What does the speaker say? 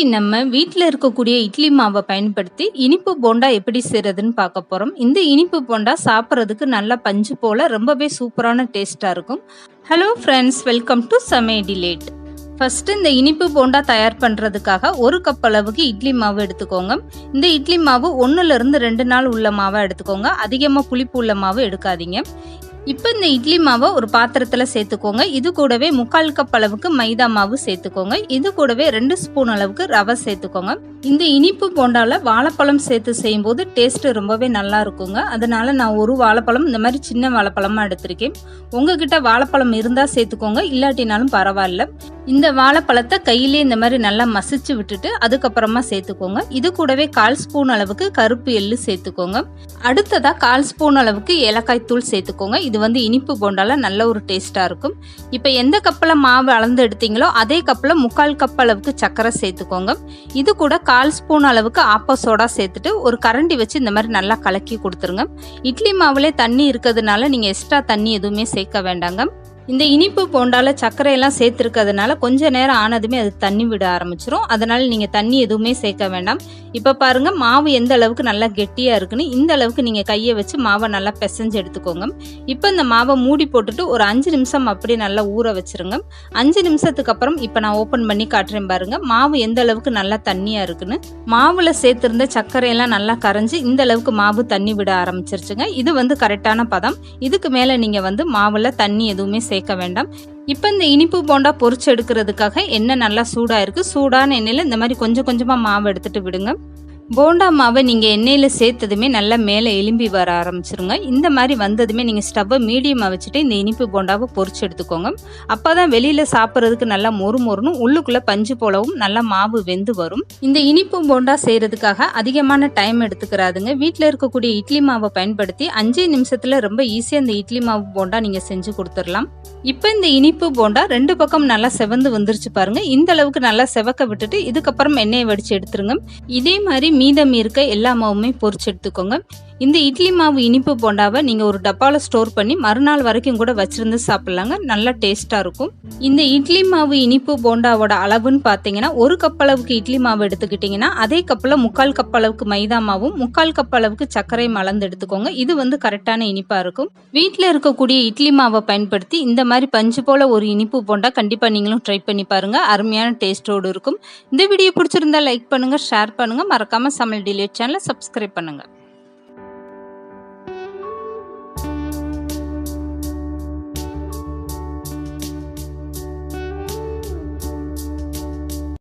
இன்னைக்கு நம்ம வீட்டில் இருக்கக்கூடிய இட்லி மாவை பயன்படுத்தி இனிப்பு போண்டா எப்படி செய்யறதுன்னு பார்க்க போறோம். இந்த இனிப்பு போண்டா சாப்பிட்றதுக்கு நல்லா பஞ்சு போல ரொம்பவே சூப்பரான டேஸ்டா இருக்கும். ஹலோ ஃப்ரெண்ட்ஸ், வெல்கம் டு சமையல் டிலேட். ஃபர்ஸ்ட் இந்த இனிப்பு போண்டா தயார் பண்றதுக்காக 1 கப் அளவுக்கு இட்லி மாவு எடுத்துக்கோங்க. இந்த இட்லி மாவு 1 இருந்து 2 நாள் உள்ள மாவை எடுத்துக்கோங்க. அதிகமாக புளிப்பு உள்ள மாவு எடுக்காதீங்க. இப்போ இந்த இட்லி மாவை ஒரு பாத்திரத்தில் சேர்த்துக்கோங்க. இது கூடவே 3/4 கப் அளவுக்கு மைதா மாவு சேர்த்துக்கோங்க. இது கூடவே 2 ஸ்பூன் அளவுக்கு ரவை சேர்த்துக்கோங்க. இந்த இனிப்பு போண்டால வாழைப்பழம் சேர்த்து செய்யும்போது டேஸ்ட் ரொம்பவே நல்லா இருக்குங்க. அதனால நான் ஒரு வாழைப்பழம் இந்த மாதிரி சின்ன வாழைப்பழமா எடுத்திருக்கேன். உங்ககிட்ட வாழைப்பழம் இருந்தா சேர்த்துக்கோங்க, இல்லாட்டினாலும் பரவாயில்ல. இந்த வாழைப்பழத்தை கையிலே இந்த மாதிரி நல்லா மசிச்சு விட்டுட்டு அதுக்கப்புறமா சேர்த்துக்கோங்க. இது கூடவே 1/4 ஸ்பூன் அளவுக்கு கருப்பு எள்ளு சேர்த்துக்கோங்க. அடுத்ததா 1/4 ஸ்பூன் அளவுக்கு ஏலக்காய் தூள் சேர்த்துக்கோங்க. இது இனிப்பு போண்டால நல்ல ஒரு டேஸ்டா இருக்கும். இப்ப எந்த கப்ல மாவு அளந்து எடுத்தீங்களோ அதே கப்ல 3/4 கப் அளவுக்கு சர்க்கரை சேர்த்துக்கோங்க. இது கூட 1/4 ஸ்பூன் அளவுக்கு ஆப்ப சோடா சேர்த்துட்டு ஒரு கரண்டி வச்சு இந்த மாதிரி நல்லா கலக்கி கொடுத்துருங்க. இட்லி மாவுலே தண்ணி இருக்கிறதுனால நீங்க எக்ஸ்ட்ரா தண்ணி எதுவுமே சேர்க்க வேண்டாங்க. இந்த இனிப்பு போண்டால சர்க்கரையெல்லாம் சேர்த்துருக்கிறதுனால கொஞ்ச நேரம் ஆனதுமே அது தண்ணி விட ஆரம்பிச்சிரும். அதனால நீங்க தண்ணி எதுவுமே சேர்க்க வேண்டாம். இப்ப பாருங்க மாவு எந்த அளவுக்கு நல்லா கெட்டியா இருக்குன்னு. இந்த அளவுக்கு நீங்க கையை வச்சு மாவை நல்லா பிசைஞ்சு எடுத்துக்கோங்க. இப்ப இந்த மாவை மூடி போட்டுட்டு ஒரு 5 நிமிஷம் அப்படி நல்லா ஊற வச்சிருங்க. 5 நிமிஷத்துக்கு அப்புறம் இப்ப நான் ஓபன் பண்ணி காட்டுறேன் பாருங்க மாவு எந்த அளவுக்கு நல்லா தண்ணியா இருக்குன்னு. மாவுல சேர்த்திருந்த சர்க்கரையெல்லாம் நல்லா கரைஞ்சு இந்த அளவுக்கு மாவு தண்ணி விட ஆரம்பிச்சிருச்சுங்க. இது கரெக்டான பதம். இதுக்கு மேல நீங்க மாவுல தண்ணி எதுவுமே சேர்க்க வேண்டாம். இப்ப இந்த இனிப்பு போண்டா பொரிச்சு எடுக்கிறதுக்காக எண்ணெய் நல்லா சூடா இருக்கு. சூடான எண்ணெயில இந்த மாதிரி கொஞ்சம் கொஞ்சமா மாவு எடுத்துட்டு விடுங்க. போண்டா மாவை நீங்க எண்ணெயில சேர்த்ததுமே நல்லா மேலே எலும்பி வர ஆரம்பிச்சிருங்க. இந்த மாதிரி வந்ததுமே நீங்க ஸ்டவ்வை மீடியமா வச்சுட்டு இந்த இனிப்பு போண்டாவை பொரிச்சு எடுத்துக்கோங்க. அப்பதான் வெளியில சாப்பிட்றதுக்கு நல்லா மொறுமொறுன்னு உள்ளுக்குள்ள பஞ்சு போலவும் நல்லா மாவு வெந்து வரும். இந்த இனிப்பு போண்டா செய்யறதுக்காக அதிகமான டைம் எடுத்துக்கிறாதுங்க. வீட்டில் இருக்கக்கூடிய இட்லி மாவை பயன்படுத்தி 5 நிமிஷத்துல ரொம்ப ஈஸியா இந்த இட்லி மாவு போண்டா நீங்க செஞ்சு கொடுத்துடலாம். இப்ப இந்த இனிப்பு போண்டா 2 பக்கம் நல்லா செவந்து வந்துருச்சு பாருங்க. இந்த அளவுக்கு நல்லா செவக்க விட்டுட்டு இதுக்கப்புறம் எண்ணெயை வடிச்சு எடுத்துருங்க. இதே மாதிரி மீதம் இருக்க எல்லா மாவுமே பொரிச்சு எடுத்துக்கோங்க. இந்த இட்லி மாவு இனிப்பு போண்டாவை நீங்க ஒரு டப்பால ஸ்டோர் பண்ணி மறுநாள் வரைக்கும் கூட வச்சிருந்து சாப்பிடலாங்க. நல்லா டேஸ்டா இருக்கும். இந்த இட்லி மாவு இனிப்பு போண்டாவோட அளவுன்னு பாத்தீங்கன்னா 1 கப் அளவுக்கு இட்லி மாவு எடுத்துக்கிட்டீங்கன்னா அதே கப்ல 3/4 கப் அளவுக்கு மைதா மாவும் 3/4 கப் அளவுக்கு சர்க்கரையும் அளந்து எடுத்துக்கோங்க. இது கரெக்டான இனிப்பா இருக்கும். வீட்டுல இருக்கக்கூடிய இட்லி மாவை பயன்படுத்தி இந்த மாதிரி பஞ்சு போல ஒரு இனிப்பு போண்டா கண்டிப்பா நீங்களும் ட்ரை பண்ணி பாருங்க. அருமையான டேஸ்டோடு இருக்கும். இந்த வீடியோ பிடிச்சிருந்தா லைக் பண்ணுங்க, ஷேர் பண்ணுங்க, மறக்காம சமையல் டிலேட் சேனலை சப்ஸ்கிரைப் பண்ணுங்க.